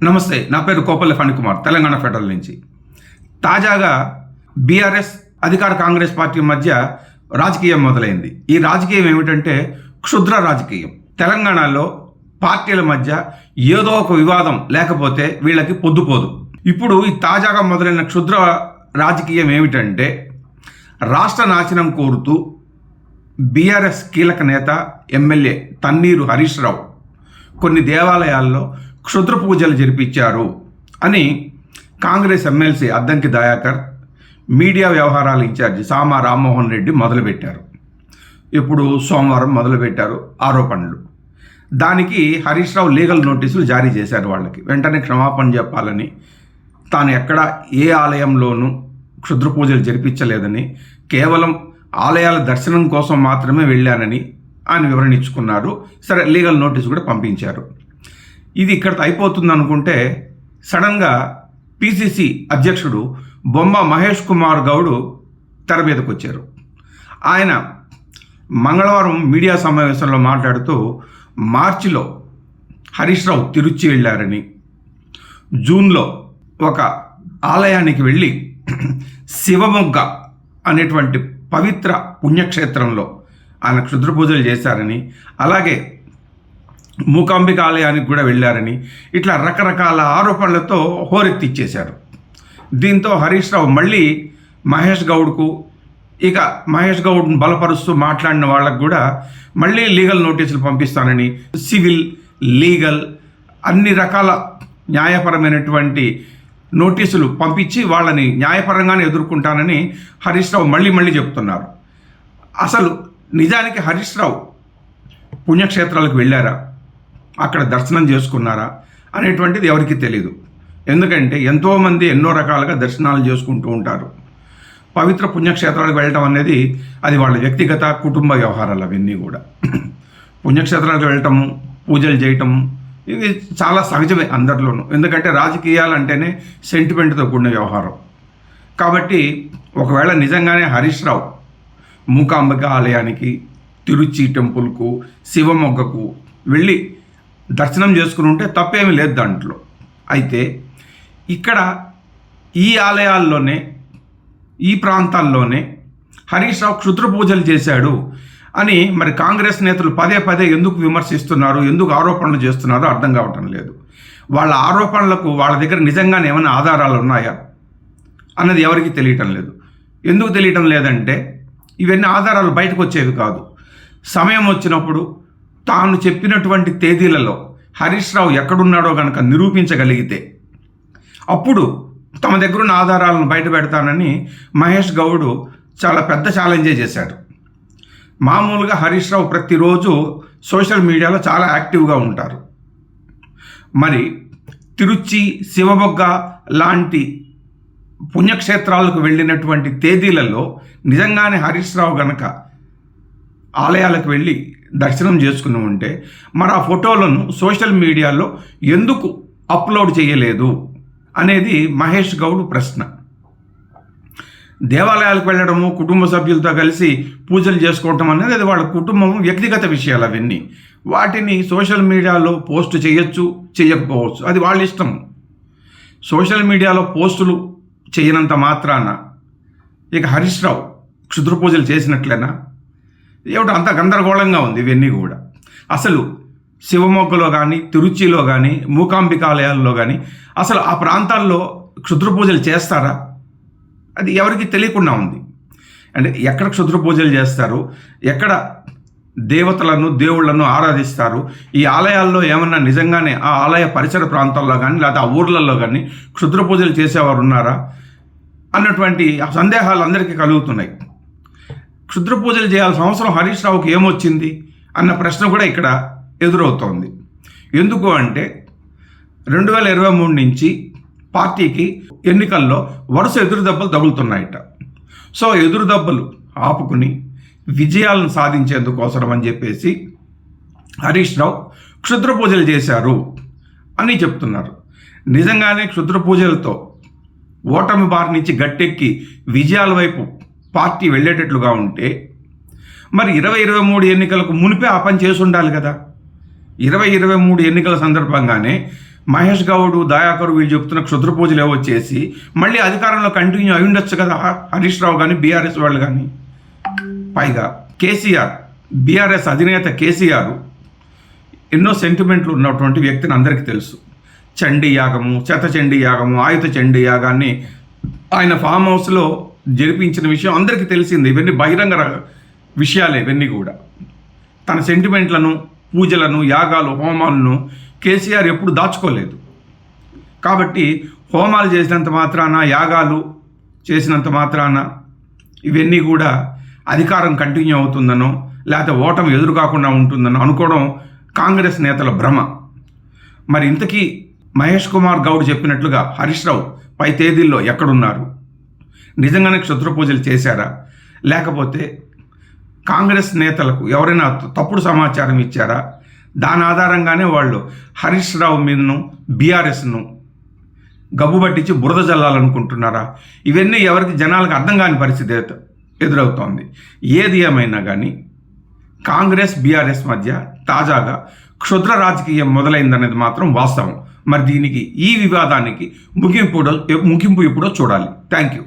నమస్తే, నా పేరు కోపల్లి ఫణికుమార్, తెలంగాణ ఫెడరల్ నుంచి. తాజాగా బీఆర్ఎస్ అధికార కాంగ్రెస్ పార్టీ మధ్య రాజకీయం మొదలైంది. ఈ రాజకీయం ఏమిటంటే క్షుద్ర రాజకీయం. తెలంగాణలో పార్టీల మధ్య ఏదో ఒక వివాదం లేకపోతే వీళ్ళకి పొద్దుపోదు. ఇప్పుడు ఈ తాజాగా మొదలైన క్షుద్ర రాజకీయం ఏమిటంటే రాష్ట్ర నాశనం కోరుతూ బీఆర్ఎస్ కీలక నేత ఎమ్మెల్యే తన్నీరు హరీష్ రావు కొన్ని దేవాలయాల్లో క్షుద్ర పూజలు జరిపించారు అని కాంగ్రెస్ ఎమ్మెల్సీ అద్దంకి దయాకర్, మీడియా వ్యవహారాల ఇన్ఛార్జి సామా రామ్మోహన్ రెడ్డి మొదలుపెట్టారు. ఇప్పుడు సోమవారం మొదలుపెట్టారు ఆరోపణలు. దానికి హరీష్ రావు లీగల్ నోటీసులు జారీ చేశారు. వాళ్ళకి వెంటనే క్షమాపణ చెప్పాలని, తాను ఎక్కడ ఏ ఆలయంలోనూ క్షుద్ర పూజలు జరిపించలేదని, కేవలం ఆలయాల దర్శనం కోసం మాత్రమే వెళ్ళానని ఆయన వివరణ ఇచ్చుకున్నారు. సరే, లీగల్ నోటీసు కూడా పంపించారు. ఇది ఇక్కడితో అయిపోతుంది అనుకుంటే సడన్గా పిసిసి అధ్యక్షుడు బొమ్మ మహేష్ కుమార్ గౌడ్ తెర మీదకు వచ్చారు. ఆయన మంగళవారం మీడియా సమావేశంలో మాట్లాడుతూ మార్చిలో హరీష్ రావు తిరుచి వెళ్ళారని, జూన్లో ఒక ఆలయానికి వెళ్ళి శివమొగ్గ అనేటువంటి పవిత్ర పుణ్యక్షేత్రంలో ఆయన క్షుద్ర పూజలు చేశారని, అలాగే మూకాంబిక ఆలయానికి కూడా వెళ్ళారని, ఇట్లా రకరకాల ఆరోపణలతో హోరెత్తిచ్చేశారు. దీంతో హరీష్ రావు మళ్ళీ మహేష్ గౌడ్కు, ఇక మహేష్ గౌడ్ను బలపరుస్తూ మాట్లాడిన వాళ్ళకు కూడా మళ్ళీ లీగల్ నోటీసులు పంపిస్తానని, సివిల్, లీగల్ అన్ని రకాల న్యాయపరమైనటువంటి నోటీసులు పంపించి వాళ్ళని న్యాయపరంగానే ఎదుర్కొంటానని హరీష్ రావు మళ్ళీ చెప్తున్నారు. అసలు నిజానికి హరీష్ రావు పుణ్యక్షేత్రాలకు వెళ్ళారా, అక్కడ దర్శనం చేసుకున్నారా అనేటువంటిది ఎవరికీ తెలియదు. ఎందుకంటే ఎంతోమంది ఎన్నో రకాలుగా దర్శనాలు చేసుకుంటూ ఉంటారు. పవిత్ర పుణ్యక్షేత్రాలకు వెళ్ళటం అనేది అది వాళ్ళ వ్యక్తిగత కుటుంబ వ్యవహారాలు. అవన్నీ కూడా పుణ్యక్షేత్రాలకు వెళ్ళటము, పూజలు చేయటము ఇది చాలా సహజమే అందరిలోనూ. ఎందుకంటే రాజకీయాలు అంటేనే సెంటిమెంట్తో కూడిన వ్యవహారం. కాబట్టి ఒకవేళ నిజంగానే హరీష్ రావు మూకాంబిక ఆలయానికి, తిరుచి టెంపుల్కు, శివమొగ్గకు వెళ్ళి దర్శనం చేసుకుని ఉంటే తప్పేమీ లేదు దాంట్లో. అయితే ఇక్కడ ఈ ఆలయాల్లోనే, ఈ ప్రాంతాల్లోనే హరీష్ రావు క్షుద్ర పూజలు చేశాడు అని మరి కాంగ్రెస్ నేతలు పదే ఎందుకు విమర్శిస్తున్నారు, ఎందుకు ఆరోపణలు చేస్తున్నారో అర్థం కావటం లేదు. వాళ్ళ ఆరోపణలకు వాళ్ళ దగ్గర నిజంగానే ఏమైనా ఆధారాలు ఉన్నాయా అన్నది ఎవరికి తెలియటం లేదు. ఎందుకు తెలియటం లేదంటే ఇవన్నీ ఆధారాలు బయటకు వచ్చేవి కాదు. సమయం వచ్చినప్పుడు తాను చెప్పినటువంటి తేదీలలో హరీష్ రావు ఎక్కడున్నాడో కనుక నిరూపించగలిగితే అప్పుడు తమ దగ్గర ఉన్న ఆధారాలను బయట పెడతానని మహేష్ గౌడ్ చాలా పెద్ద ఛాలెంజే చేశాడు. మామూలుగా హరీష్ రావు ప్రతిరోజు సోషల్ మీడియాలో చాలా యాక్టివ్గా ఉంటారు. మరి తిరుచి, శివమొగ్గ లాంటి పుణ్యక్షేత్రాలకు వెళ్ళినటువంటి తేదీలలో నిజంగానే హరీష్ రావు గనక ఆలయాలకు వెళ్ళి దర్శనం చేసుకుని ఉంటే మరి ఆ ఫోటోలను సోషల్ మీడియాలో ఎందుకు అప్లోడ్ చేయలేదు అనేది మహేష్ గౌడ్ ప్రశ్న. దేవాలయాలకు వెళ్ళడము, కుటుంబ సభ్యులతో కలిసి పూజలు చేసుకోవటం అనేది అది వాళ్ళ కుటుంబం వ్యక్తిగత విషయాలు. అవన్నీ వాటిని సోషల్ మీడియాలో పోస్ట్ చేయొచ్చు, చేయకపోవచ్చు, అది వాళ్ళ ఇష్టం. సోషల్ మీడియాలో పోస్టులు చేయనంత మాత్రాన ఇక హరీష్ రావు క్షుద్ర పూజలు చేసినట్లేనా? ఏమిటో అంత గందరగోళంగా ఉంది ఇవన్నీ కూడా. అసలు శివమొగ్గలో కానీ, తిరుచిలో కానీ, మూకాంబికాలయాల్లో కానీ అసలు ఆ ప్రాంతాల్లో క్షుద్ర పూజలు చేస్తారా? అది ఎవరికి తెలియకుండా ఉంది. అంటే ఎక్కడ క్షుద్ర పూజలు చేస్తారు, ఎక్కడ దేవతలను, దేవుళ్లను ఆరాధిస్తారు, ఈ ఆలయాల్లో ఏమన్నా నిజంగానే ఆ ఆలయ పరిసర ప్రాంతాల్లో కానీ లేకపోతే ఆ ఊర్లలో కానీ క్షుద్ర పూజలు చేసేవారు ఉన్నారా అన్నటువంటి సందేహాలు అందరికీ కలుగుతున్నాయి. క్షుద్ర పూజలు చేయాల్సిన అవసరం హరీష్ రావుకి ఏమొచ్చింది అన్న ప్రశ్న కూడా ఇక్కడ ఎదురవుతోంది. ఎందుకు అంటే 2023 నుంచి పార్టీకి ఎన్నికల్లో వరుస ఎదురుదెబ్బలు తగులుతున్నాయట. సో ఎదురుదెబ్బలు ఆపుకుని విజయాలను సాధించేందుకోసం అని చెప్పేసి హరీష్ రావు క్షుద్ర పూజలు చేశారు అని చెప్తున్నారు. నిజంగానే క్షుద్ర పూజలతో ఓటమి బారి నుంచి గట్టెక్కి విజయాల వైపు పార్టీ వెళ్ళేటట్లుగా ఉంటే మరి 2023 ఎన్నికలకు మునిపే ఆ పని చేసి ఉండాలి కదా. 2023 ఎన్నికల సందర్భంగానే మహేష్ గౌడ్, దయాకర్ వీళ్ళు చెప్తున్న క్షుద్ర పూజలు ఏవో చేసి మళ్ళీ అధికారంలో కంటిన్యూ అయి ఉండొచ్చు కదా హరీష్ రావు కానీ బీఆర్ఎస్ వాళ్ళు కానీ. పైగా కేసీఆర్, బీఆర్ఎస్ అధినేత కేసీఆర్ ఎన్నో సెంటిమెంట్లు ఉన్నటువంటి వ్యక్తిని అందరికీ తెలుసు. చండీ యాగము, చండీ యాగము, ఆయుధ చండీ యాగాన్ని ఆయన ఫామ్ హౌస్లో జరిపించిన విషయం అందరికీ తెలిసింది. ఇవన్నీ బహిరంగ విషయాలే. ఇవన్నీ కూడా తన సెంటిమెంట్లను, పూజలను, యాగాలు, హోమాలను కేసీఆర్ ఎప్పుడు దాచుకోలేదు. కాబట్టి హోమాలు చేసినంత మాత్రాన, యాగాలు చేసినంత మాత్రాన ఇవన్నీ కూడా అధికారం కంటిన్యూ అవుతుందనో లేకపోతే ఓటమి ఎదురు కాకుండా ఉంటుందనో అనుకోవడం కాంగ్రెస్ నేతల భ్రమ. మరి ఇంతకీ మహేష్ కుమార్ గౌడ్ చెప్పినట్లుగా హరీష్ రావు పై తేదీల్లో ఎక్కడున్నారు? నిజంగానే క్షుద్ర పూజలు చేశారా? లేకపోతే కాంగ్రెస్ నేతలకు ఎవరైనా తప్పుడు సమాచారం ఇచ్చారా? దాని ఆధారంగానే వాళ్ళు హరీష్ రావు మీదను, బీఆర్ఎస్ను గబ్బు పట్టించి బురద జల్లాలనుకుంటున్నారా? ఇవన్నీ ఎవరికి జనాలకు అర్థం కాని పరిస్థితి ఎదురవుతోంది. ఏది ఏమైనా కానీ కాంగ్రెస్, బీఆర్ఎస్ మధ్య తాజాగా క్షుద్ర రాజకీయం మొదలైందనేది మాత్రం వాస్తవం. మరి దీనికి, ఈ వివాదానికి ముగింపు ఎప్పుడో చూడాలి. Thank you.